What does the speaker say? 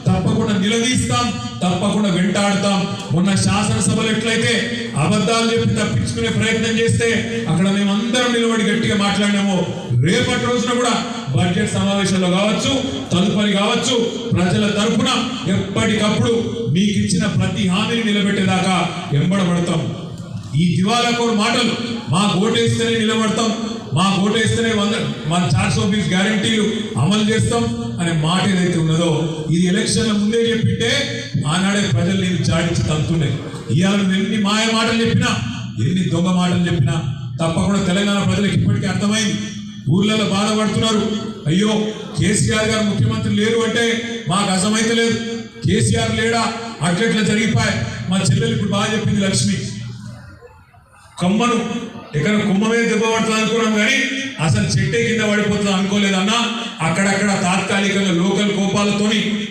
తప్పకుండా నిలదీస్తాం, తప్పకుండా వెంటాడుతాం. మొన్న శాసనసభలో ఎట్లయితే అబద్ధాలు చెప్పి తప్పించుకునే ప్రయత్నం చేస్తే అక్కడ మేమందరం నిలబడి గట్టిగా మాట్లాడినామో, రేపటి రోజున కూడా బడ్జెట్ సమావేశంలో కావచ్చు, తదుపరి కావచ్చు, ప్రజల తరఫున ఎప్పటికప్పుడు మీకు ఇచ్చిన ప్రతి హామీని నిలబెట్టేదాకా ఎంబడబడతాం. ఈ దివాలాకోరు మాటలు మా ఓటేస్తేనే నిలబడతాం, మా ఓటేస్తేనే మన 420 గ్యారంటీలు అమలు చేస్తాం అనే మాట ఏదైతే ఉన్నదో ఇది ఎలక్షన్ల ముందే చెప్పింటే ఆనాడే ప్రజలు నేను చాటించి తంతుండే. ఇవాళ ఎన్ని మాయ మాటలు చెప్పినా, ఎన్ని దొంగ మాటలు చెప్పినా తప్పకుండా తెలంగాణ ప్రజలకు ఇప్పటికీ అర్థమైంది. ఊర్లలో బాధపడుతున్నారు, అయ్యో కేసీఆర్ గారు ముఖ్యమంత్రి లేరు అంటే మాకు అర్థమైతే లేదు, కేసీఆర్ లేడా అట్లెట్లా జరిగిపోయి. మా చెల్లెలు ఇప్పుడు బాగా చెప్పింది లక్ష్మి, కమ్మను ఇక్కడ కుమ్మ మీద దెబ్బ పడుతుంది అనుకున్నాం కానీ అసలు చెట్టే కింద పడిపోతుంది అనుకోలేదన్నా. అక్కడక్కడ తాత్కాలికంగా లోకల్ కోపాలతోని